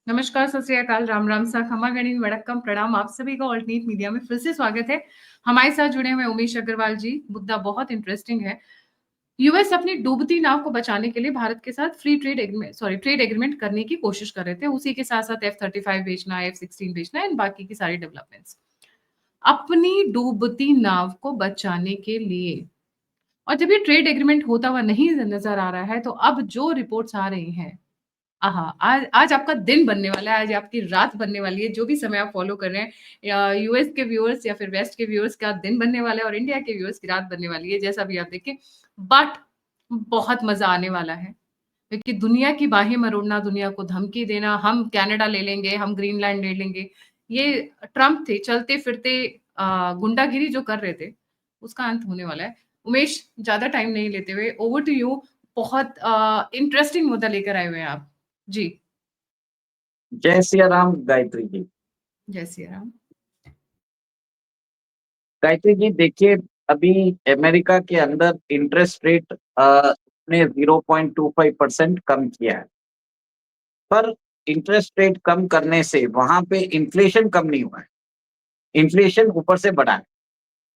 नमस्कार, सत श्री अकाल, राम राम सा, खमा गणी वड़क्कम, प्रणाम। आप सभी का ऑल्टरनेट मीडिया में फिर से स्वागत है। हमारे साथ जुड़े हुए उमेश अग्रवाल जी। मुद्दा बहुत इंटरेस्टिंग है। यूएस अपनी डूबती नाव को बचाने के लिए भारत के साथ ट्रेड एग्रीमेंट करने की कोशिश कर रहे थे। उसी के साथ साथ F-35 बेचना, F-16 बेचना एंड बाकी की सारी डेवलपमेंट्स अपनी डूबती नाव को बचाने के लिए। और जब ये ट्रेड एग्रीमेंट होता हुआ नहीं नजर आ रहा है, तो अब जो रिपोर्ट्स आ रही हैं, आहा, आज आज आपका दिन बनने वाला है, आज आपकी रात बनने वाली है। जो भी समय आप फॉलो कर रहे हैं, या यूएस के व्यूअर्स या फिर वेस्ट के व्यूअर्स का दिन बनने वाला है और इंडिया के व्यूअर्स की रात बनने वाली है, जैसा भी आप देखें। बट बहुत मजा आने वाला है, क्योंकि दुनिया की बाहें मरोड़ना, दुनिया को धमकी देना, हम कनाडा ले लेंगे, हम ग्रीनलैंड ले लेंगे, ये ट्रम्प थे चलते फिरते गुंडागिरी जो कर रहे थे, उसका अंत होने वाला है। उमेश, ज्यादा टाइम नहीं लेते हुए ओवर टू यू। बहुत इंटरेस्टिंग मुद्दा लेकर आए हुए हैं आप जी। जय सिया राम गायत्री जी। जय सिया राम। गायत्री जी देखिए, अभी अमेरिका के अंदर इंटरेस्ट रेट ने 0.25% कम किया है, पर इंटरेस्ट रेट कम करने से वहां पे इन्फ्लेशन कम नहीं हुआ है। इन्फ्लेशन ऊपर से बढ़ा है।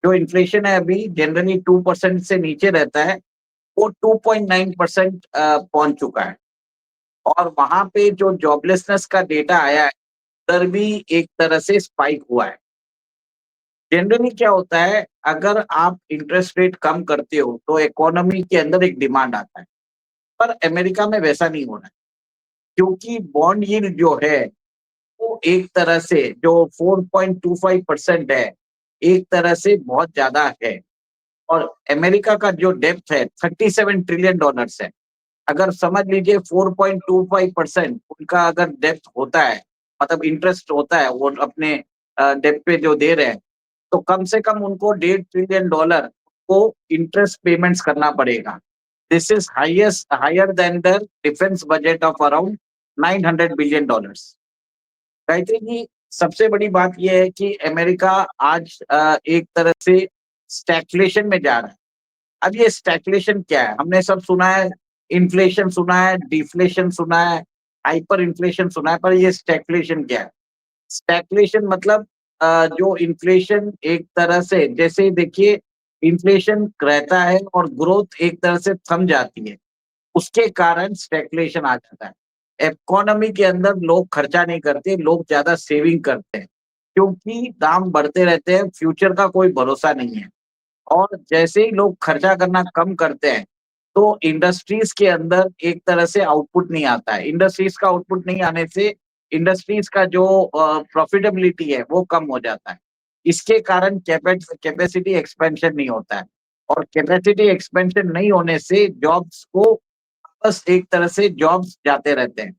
जो इन्फ्लेशन है अभी जनरली 2% से नीचे रहता है, वो 2.9% पहुंच चुका है। और वहां पे जो जॉबलेसनेस का डेटा आया है, उधर भी एक तरह से स्पाइक हुआ है। जनरली क्या होता है, अगर आप इंटरेस्ट रेट कम करते हो तो इकोनॉमी के अंदर एक डिमांड आता है, पर अमेरिका में वैसा नहीं हो रहा है, क्योंकि बॉन्ड यील्ड जो है वो एक तरह से जो 4.25% है, एक तरह से बहुत ज्यादा है। और अमेरिका का जो डेप्थ है $37 ट्रिलियन है। अगर समझ लीजिए 4.25% उनका अगर डेप्थ होता है, मतलब इंटरेस्ट होता है वो अपने डेप्थ पे जो दे रहे हैं, तो कम से कम उनको $1.5 ट्रिलियन को इंटरेस्ट पेमेंट्स करना पड़ेगा। This is highest higher then the defence budget of around $900 billion. Gayatri ji, सबसे बड़ी बात यह है कि अमेरिका आज एक तरह से स्टैग्फ्लेशन में जा रहा है। अब ये स्टैग्फ्लेशन क्या है? हमने सब सुना है, इन्फ्लेशन सुना है, डिफ्लेशन सुना है, हाइपर इन्फ्लेशन सुना है, पर ये स्टैग्फ्लेशन क्या है? स्टैग्फ्लेशन मतलब जो इन्फ्लेशन एक तरह से, जैसे देखिए, इन्फ्लेशन रहता है और ग्रोथ एक तरह से थम जाती है, उसके कारण स्टैग्फ्लेशन आ जाता है। इकोनॉमी के अंदर लोग खर्चा नहीं करते, लोग ज्यादा सेविंग करते हैं, क्योंकि दाम बढ़ते रहते हैं, फ्यूचर का कोई भरोसा नहीं है। और जैसे ही लोग खर्चा करना कम करते हैं, तो इंडस्ट्रीज के अंदर एक तरह से आउटपुट नहीं आता है। इंडस्ट्रीज का आउटपुट नहीं आने से इंडस्ट्रीज का जो प्रॉफिटेबिलिटी है वो कम हो जाता है। इसके कारण कैपेसिटी एक्सपेंशन नहीं होता है, और कैपेसिटी एक्सपेंशन नहीं होने से जॉब्स को, बस एक तरह से जॉब्स जाते रहते हैं।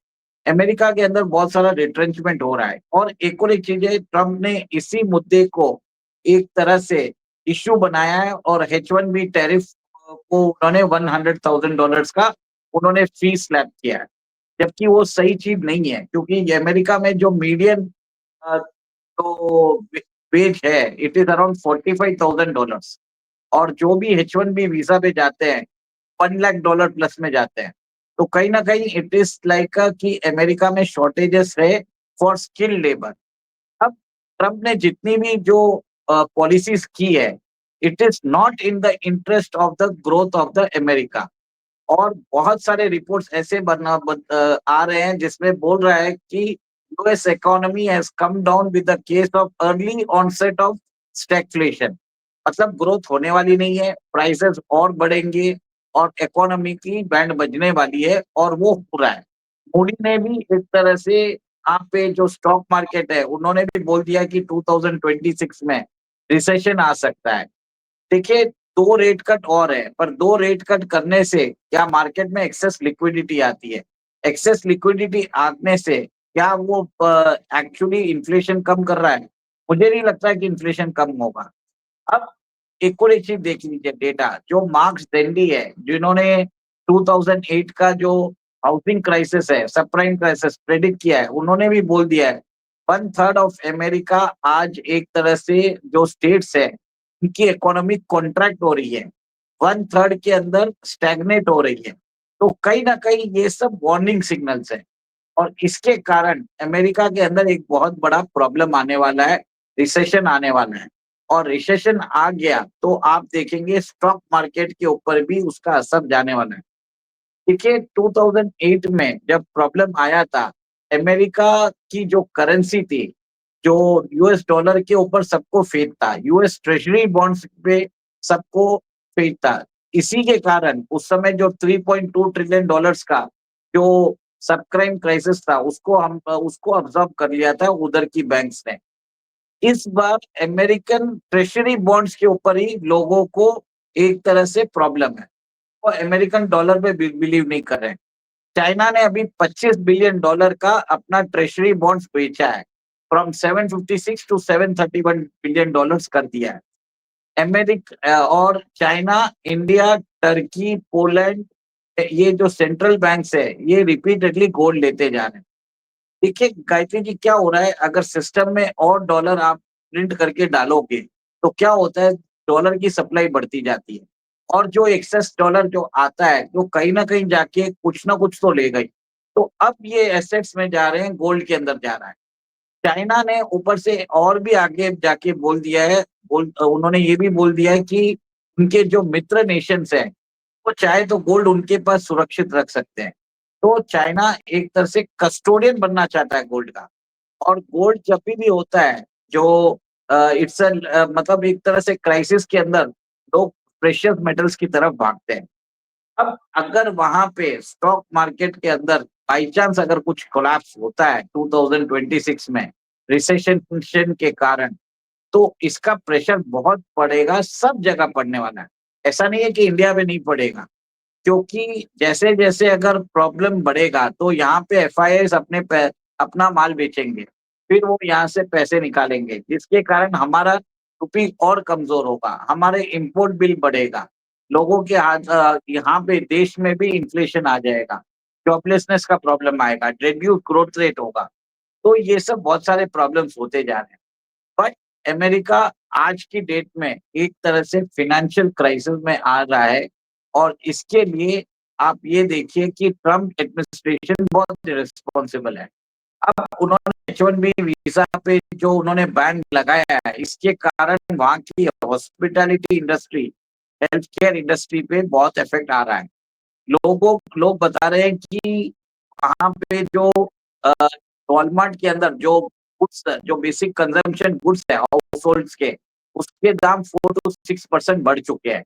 अमेरिका के अंदर बहुत सारा रिट्रेंचमेंट हो रहा है। और एक चीज है, ट्रम्प ने इसी मुद्दे को एक तरह से इश्यू बनाया है, और H-1B टैरिफ को उन्होंने $100,000 का उन्होंने फी स्लैब किया है, जबकि वो सही चीज नहीं है, क्योंकि ये अमेरिका में जो मीडियन जो वेज है, इट इज अराउंड $45,000। और जो भी H-1B वीजा पे जाते हैं, $1 लाख प्लस में जाते हैं। तो कहीं ना कहीं इट इज लाइक कि अमेरिका में शॉर्टेजेस है फॉर स्किल लेबर। अब ट्रम्प ने जितनी भी जो पॉलिसीज की है, it is not in the interest of the growth of the America. और बहुत सारे रिपोर्ट्स ऐसे आ रहे हैं जिसमें बोल रहा है कि US economy has come down with the case of early onset of stagflation. मतलब ग्रोथ होने वाली नहीं है, प्राइसेस और बढ़ेंगे, और इकोनॉमी की बैंड बजने वाली है, और वो हो रहा है। मोदी ने भी एक तरह से यहाँ पे जो स्टॉक मार्केट है, उन्होंने भी बोल दिया कि 2026 में रिसेशन आ सकता है। देखिए, दो रेट कट और है, पर दो रेट कट करने से क्या मार्केट में एक्सेस लिक्विडिटी आती है? एक्सेस लिक्विडिटी आने से क्या वो एक्चुअली इन्फ्लेशन कम कर रहा है? मुझे नहीं लगता है कि इन्फ्लेशन कम होगा। अब एक और एक चीज देख लीजिए, डेटा जो मार्क्स डेंडी है, जिन्होंने 2008 का जो हाउसिंग क्राइसिस है, सब प्राइम क्राइसिस प्रेडिक्ट किया है, उन्होंने भी बोल दिया है 1/3 ऑफ अमेरिका आज एक तरह से जो स्टेट्स है, उनकी इकोनॉमी कॉन्ट्रैक्ट हो रही है, 1/3 के अंदर स्टैग्नेट हो रही है। तो कहीं ना कहीं ये सब वार्निंग सिग्नल्स है। और इसके कारण अमेरिका के अंदर एक बहुत बड़ा प्रॉब्लम आने वाला है, रिसेशन आने वाला है। और रिसेशन आ गया तो आप देखेंगे स्टॉक मार्केट के ऊपर भी उसका असर जाने वाला है। देखिए 2008 में जब प्रॉब्लम आया था, अमेरिका की जो करेंसी थी, जो यूएस डॉलर के ऊपर सबको फेथ था, यूएस ट्रेजरी बॉन्ड्स पे सबको फेथ था। इसी के कारण उस समय जो 3.2 ट्रिलियन डॉलर्स का जो सबप्राइम क्राइसिस था, उसको ऑब्जर्व कर लिया था उधर की बैंक्स ने। इस बार अमेरिकन ट्रेजरी बॉन्ड्स के ऊपर ही लोगों को एक तरह से प्रॉब्लम है। वो अमेरिकन डॉलर पे बिलीव नहीं कर रहे हैं। चाइना ने अभी $25 बिलियन का अपना ट्रेजरी बॉन्ड्स बेचा है, फ्रॉम 756 टू 731 बिलियन डॉलर्स कर दिया है। और चाइना, इंडिया, टर्की, पोलैंड, ये जो सेंट्रल बैंक्स है, ये रिपीटेडली गोल्ड लेते जा रहे हैं। देखिए गायत्री जी, क्या हो रहा है, अगर सिस्टम में और डॉलर आप प्रिंट करके डालोगे तो क्या होता है, डॉलर की सप्लाई बढ़ती जाती है और जो एक्सेस डॉलर जो आता है वो कहीं ना कहीं जाके कुछ ना कुछ तो लेगा ही। तो अब ये एसेट्स में जा रहे हैं, गोल्ड के अंदर जा रहा है। चाइना ने ऊपर से और भी आगे जाके बोल दिया है, उन्होंने ये भी बोल दिया है कि उनके जो मित्र नेशंस हैं वो चाहे तो गोल्ड उनके पास सुरक्षित रख सकते हैं। तो चाइना एक तरह से कस्टोडियन बनना चाहता है गोल्ड का। और गोल्ड जब भी होता है, जो इट्स मतलब एक तरह से क्राइसिस के अंदर लोग प्रेशियस मेटल्स की तरफ भागते हैं। अब अगर वहां पे स्टॉक मार्केट के अंदर बाई चांस अगर कुछ कोलैप्स होता है 2026 में रिसेशन के कारण, तो इसका प्रेशर बहुत पड़ेगा, सब जगह पड़ने वाला है। ऐसा नहीं है कि इंडिया में नहीं पड़ेगा, क्योंकि जैसे-जैसे अगर प्रॉब्लम बढ़ेगा तो यहाँ पे एफआईआईज़ अपना माल बेचेंगे, फिर वो यहाँ से पैसे निकालेंगे, जिसके कारण हमारा रुपी और कमज़ोर होगा, हमारे इम्पोर्ट बिल बढ़ेगा, लोगों के यहाँ पे देश में भी इन्फ्लेशन आ जाएगा, जॉबलेसनेस का प्रॉब्लम आएगा, रिड्यूस्ड ग्रोथ रेट होगा। तो ये सब बहुत सारे प्रॉब्लम्स होते जा रहे हैं। बट अमेरिका आज की डेट में एक तरह से फाइनेंशियल क्राइसिस में आ रहा है और इसके लिए आप ये देखिए कि ट्रम्प एडमिनिस्ट्रेशन बहुत रिस्पॉन्सिबल है। अब उन्होंने H1B वीजा पे जो उन्होंने बैन लगाया है, इसके कारण वहाँ की hospitality industry, health care industry पे बहुत इफेक्ट आ रहा है। लोग बता रहे हैं कि वहाँ पे जो अ, वॉलमार्ट के अंदर जो गुड्स, जो बेसिक कंजम्पशन गुड्स है हाउस होल्ड्स के, उसके दाम 4 to 6% बढ़ चुके हैं।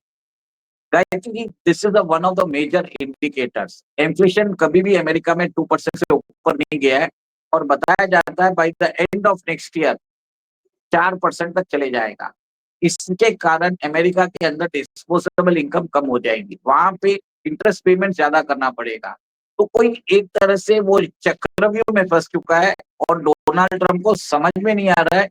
Gayatri, this is one of the major indicators. Inflation कभी भी अमेरिका में 2% से ऊपर नहीं गया है और बताया जाता है by the end of next year 4% तक चले जाएगा। इसके कारण अमेरिका के अंदर डिस्पोजेबल इनकम कम हो जाएगी, वहां पे इंटरेस्ट पेमेंट ज्यादा करना पड़ेगा। तो कोई एक तरह से वो चक्रव्यूह में फंस चुका है और डोनाल्ड ट्रंप को समझ में नहीं आ रहा है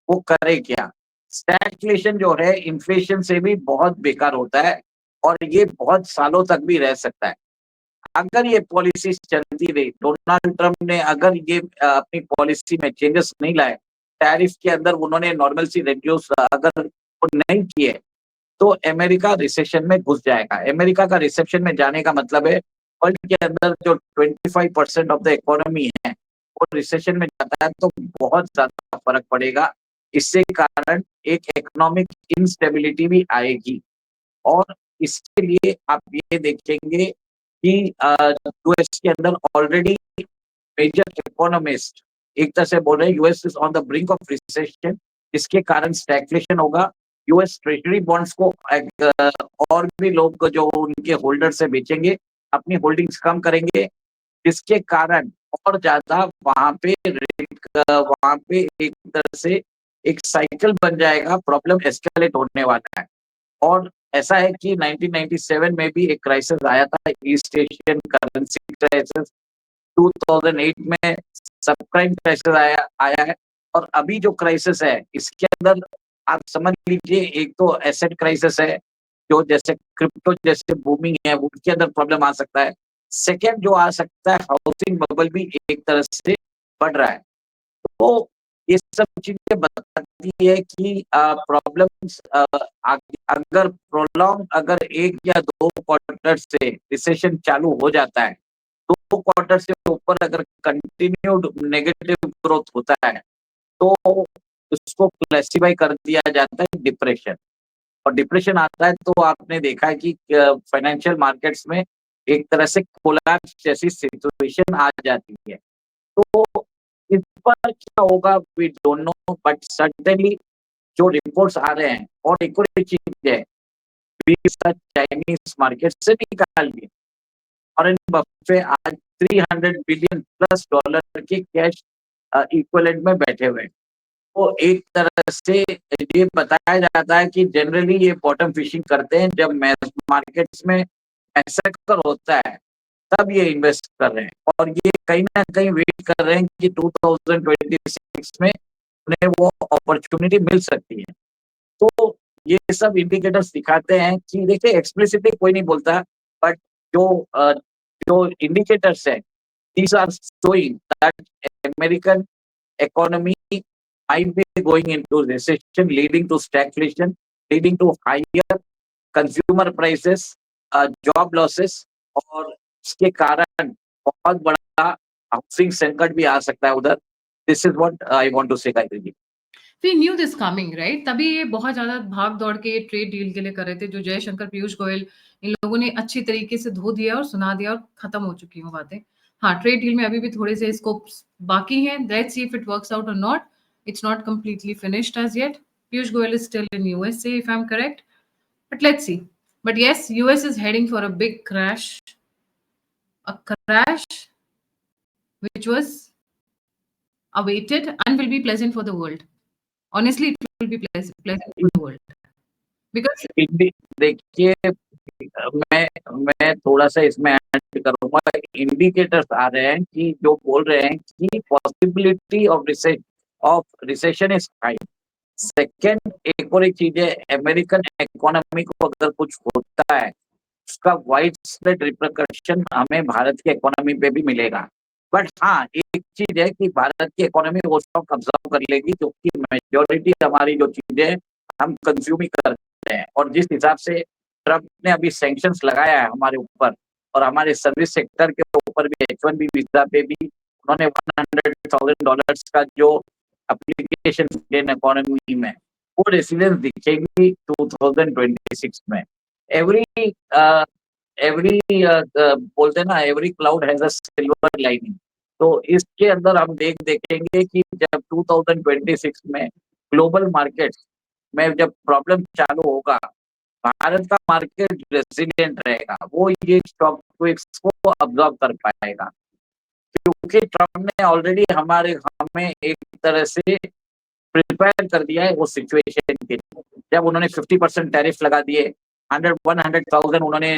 वो करे क्या। स्टैग्फ्लेशन जो है इन्फ्लेशन से भी बहुत बेकार होता है और ये बहुत सालों तक भी रह सकता है अगर ये पॉलिसी चलती रही। डोनाल्ड ट्रंप ने अगर ये अपनी पॉलिसी में चेंजेस नहीं लाए, टैरिफ के अंदर उन्होंने नॉर्मल सी रिड्यूस अगर वो नहीं किए, तो अमेरिका रिसेशन में घुस जाएगा। अमेरिका का रिसेप्शन में जाने का मतलब है वर्ल्ड के अंदर जो 25% ऑफ द इकोनॉमी है वो रिसेशन में जाता है, तो बहुत ज्यादा फर्क पड़ेगा। इससे कारण एक इकोनॉमिक इंस्टेबिलिटी भी आएगी और इसके लिए आप ये देखेंगे कि यूएस के अंदर ऑलरेडी मेजर इकोनॉमिस्ट एक तरह से बोल रहे हैं US is on the brink of recession. इसके कारण स्टैग्फ्लेशन होगा। यूएस ट्रेजरी बॉन्ड्स को और भी लोग जो उनके होल्डर से बेचेंगे, अपनी होल्डिंग्स कम करेंगे, जिसके कारण और ज्यादा वहां पे एक तरह से एक साइकिल बन जाएगा, प्रॉब्लम एस्केलेट होने वाला है। और ऐसा है कि 1997 में भी एक क्राइसिस आया था, ईस्ट एशियन करेंसी क्राइसिस। 2008 में सबप्राइम क्राइसिस आया है और अभी जो क्राइसिस है इसके अंदर आप समझ लीजिए, एक तो एसेट क्राइसिस है, जो जैसे क्रिप्टो जैसे बूमिंग है उसके अंदर प्रॉब्लम आ सकता है। सेकेंड जो आ सकता है, हाउसिंग बबल भी एक तरह से बढ़ रहा है। तो ये सब चीजें बताती है कि प्रॉब्लम्स अगर प्रोलॉन्ग, अगर 1 या 2 क्वार्टर से रिसेशन चालू हो जाता है 2 क्वार्टर से ऊपर अगर कंटिन्यूड नेगेटिव ग्रोथ होता है, तो उसको क्लासिफाई कर दिया जाता है डिप्रेशन। और डिप्रेशन आता है तो आपने देखा है कि फाइनेंशियल मार्केट्स में एक तरह से कोलैप्स जैसी सिचुएशन आ जाती है। तो इस पर क्या होगा we don't know, but certainly जो रिपोर्ट्स आ रहे हैं, और एक और चीज है, चाइनीज मार्केट से निकाल दिए। वॉरेन बफे आज 300 बिलियन प्लस डॉलर के कैश इक्विवेलेंट में बैठे हुए हैं। तो एक तरह से ये बताया जाता है कि जनरली ये बॉटम फिशिंग करते हैं जब मार्केट्स में मैसेकर होता है, तब ये इन्वेस्ट कर रहे हैं। और ये कहीं ना कहीं वेट कर रहे हैं कि 2026 में उन्हें वो अपॉर्चुनिटी मिल सकती है। तो ये सब इंडिकेटर्स दिखाते हैं कि देखिए एक्सप्लिसिटली कोई नहीं बोलता, बट जो जो इंडिकेटर्स है, these are showing that American economy might be going into recession, leading to stagflation, leading to higher consumer prices, job losses, और इसके कारण बहुत बड़ा हाउसिंग संकट भी आ सकता है उधर। This is what I want to say Gayatri ji. We knew this coming, right? तभी ये बहुत ज्यादा भाग दौड़ के ट्रेड डील के लिए कर रहे थे, जो जयशंकर, पीयूष गोयल, इन लोगों ने अच्छी तरीके से धो दिया और सुना दिया और खत्म हो चुकी हैं बातें। हाँ, ट्रेड डील में अभी भी थोड़े से स्कोप्स बाकी हैं। Let's see if it works out और not. It's not completely finished as yet. Piyush Goyal is still in USA, if I'm correct. But let's see. But yes, US is heading for a big crash. A crash which was awaited and will be pleasant for the world. Honestly, it will be pleasant for the world. Because देखिए, मैं थोड़ा सा इसमें add करूंगा। Indicators आ रहे हैं कि जो बोल रहे हैं कि possibility of recession is high. Second, एक और एक चीज है, अमेरिकन इकोनॉमी को अगर कुछ होता है, उसका वाइड स्प्रेड रिप्रकशन हमें भारत की इकोनॉमी पे भी मिलेगा। बट हाँ, एक चीज है कि भारत की इकोनॉमी वो शॉक ऑब्जर्व कर लेगी, क्योंकि मेजोरिटी हमारी जो चीजें हम कंज्यूम ही करते हैं। और जिस हिसाब से ट्रम्प ने अभी सैंक्शंस लगाया है हमारे ऊपर, और हमारे सर्विस सेक्टर के ऊपर भी, H1B वीजा पे भी उन्होंने $100,000 का जो एप्लीकेशन इंडियन इकोनॉमी में, वो रेसिलियंस दिखेगी 2026 में। एवरी एवरी बोलते हैं ना, every cloud has a silver lining. तो इसके अंदर हम देखेंगे कि जब 2026 में ग्लोबल मार्केट में जब प्रॉब्लम चालू होगा, भारत का मार्केट रेसिलिएंट रहेगा, वो ये स्टॉक को अब्सॉर्ब कर पाएगा। क्योंकि ट्रम्प ने ऑलरेडी हमें एक तरह से प्रिपेयर कर दिया है उस सिचुएशन के लिए। जब उन्होंने 50% टैरिफ लगा दिए, 100,000 उन्होंने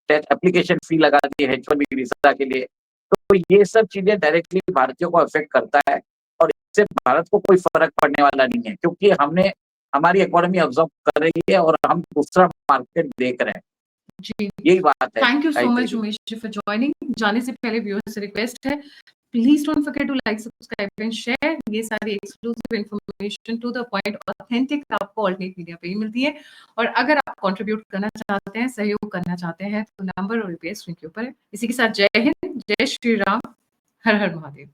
एप्लीकेशन फी लगा दी है H1B वीजा के लिए, तो ये सब चीजें डायरेक्टली भारतीयों को अफेक्ट करता है। और इससे भारत को कोई फर्क पड़ने वाला नहीं है, क्योंकि हमारी इकोनॉमी ऑब्जर्व कर रही है और हम दूसरा मार्केट देख रहे हैं। जी, यही बात है। Thank you so much Umesh ji for joining. जाने से पहले व्यूअर्स से रिक्वेस्ट है, please don't forget to like, subscribe and share. ये सारी exclusive information to the point authentic आपको ऑल्टरनेट मीडिया पे ही मिलती है। और अगर आप कंट्रीब्यूट करना चाहते हैं, सहयोग करना चाहते हैं, तो नंबर और यूपीआई स्क्रीन के ऊपर है। इसी के साथ जय हिंद, जय श्री राम, हर हर महादेव।